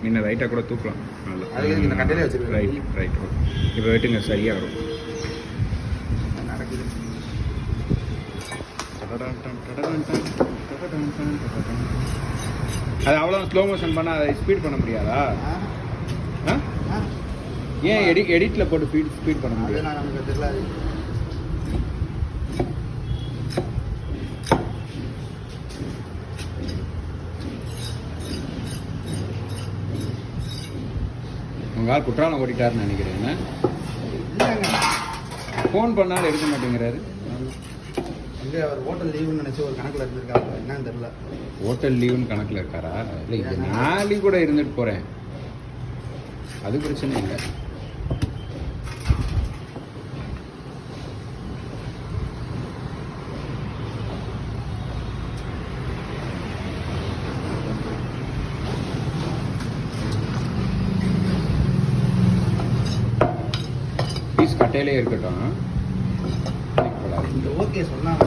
இன்னும் ரைட்டாக கூட தூக்கலாம். அதுக்கு இந்த கட்டையிலே வச்சுருக்கேன். Right okay. இப்போ வெட்டுங்க சரியாக வரும். நடக்குது. அது அவ்வளோ ஸ்லோ மோஷன் பண்ணால் அதை ஸ்பீட் பண்ண முடியாதா? ஏன் எடிட்டில் போட்டு ஸ்பீட் பண்ண முடியாது? நமக்கு தெரியல. உங்கள் ஆள் குற்றாலம் ஓட்டிட்டாருன்னு நினைக்கிறேன். ஃபோன் பண்ணாலும் எடுக்க மாட்டேங்கிறாரு. வந்து அவர் ஹோட்டல் லீவுன்னு நினச்சி ஒரு கணக்கில் இருந்திருக்காரு. என்னன்னு தெரியல. ஹோட்டல் லீவுன்னு கணக்கில் இருக்காரா? இல்லை இங்கே நாளை கூட இருந்துட்டு போகிறேன், அது பிரச்சனை இல்லை. பீஸ் கட்டையிலே இருக்கட்டும். ஓகே சொன்னாங்க.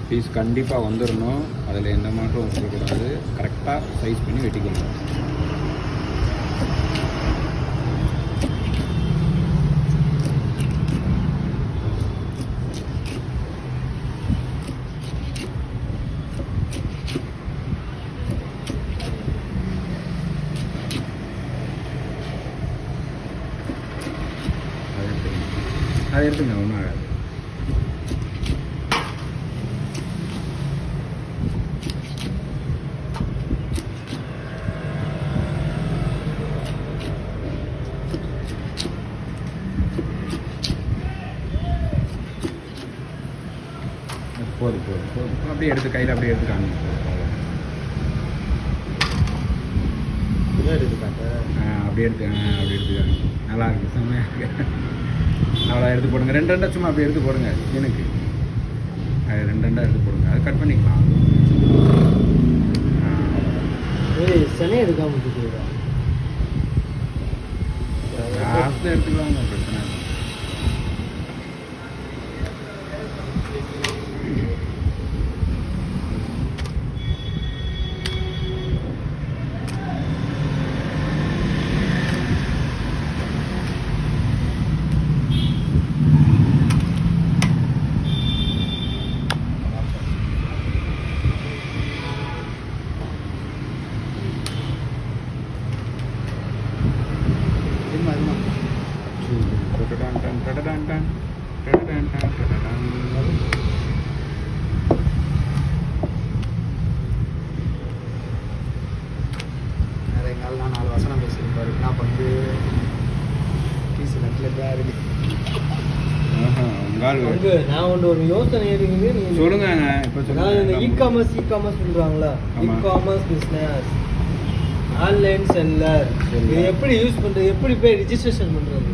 பீஸ் கண்டிப்பாக வந்துடணும், அதில் எந்த மாற்றம் இருக்கக்கூடாது. கரெக்டாக சைஸ் பண்ணி வெட்டிக்கணும். அது எடுத்துங்க, ஒன்றும் ஆகாது. போதும் அப்படியே எடுத்து கையில் அப்படியே எடுத்து காமிங்க. அப்படியே எடுத்து காமிங்க. நல்லா இருக்கு, செம்மையாக இருக்கு. அவ்வளோ எடுத்து போடுங்க. 2 சும்மா அப்படியே எடுத்து போடுங்க. எனக்கு அது 2 எடுத்து போடுங்க. அது கட் பண்ணிக்கலாம். சனே எடுக்காம காசு எடுத்துக்கலாங்க, பிரச்சனை. நான் 4 வசனம் பேசியிருப்பாரு. நான் வந்து பீஸ் நட்டில் தான் இருக்கு. நான் ஒரு யோசனை இருக்குது. சொல்லுங்க. இப்போ இந்த இ-காமர்ஸ் சொல்றாங்களா, இ-காமர்ஸ் பிஸ்னஸ், ஆன்லைன் செல்லர், இது எப்படி யூஸ் பண்ணுறது, எப்படி போய் ரிஜிஸ்ட்ரேஷன் பண்ணுறது?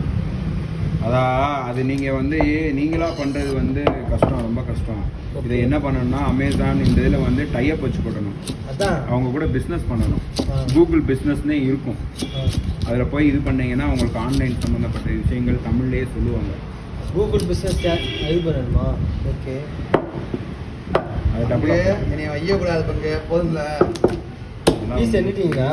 அது நீங்கள் வந்து நீங்களாக பண்ணுறது வந்து கஷ்டம், ரொம்ப கஷ்டம். இதை என்ன பண்ணணும்னா, அமேசான் இந்த இதில் வந்து டைப் வச்சு போடணும். அதான் அவங்க கூட பிஸ்னஸ் பண்ணணும். கூகுள் பிஸ்னஸ்னே இருக்கும். அதில் போய் இது பண்ணீங்கன்னா உங்களுக்கு ஆன்லைன் சம்மந்தப்பட்ட விஷயங்கள் தமிழ்லேயே சொல்லுவாங்க. கூகுள் பிஸ்னஸ் இது பண்ணணுமா? ஓகே. அது டபுள் என்னை வையக்கூடாது பங்கு போதும்ல. ப்ளீஸ் என்னட்டீங்களா?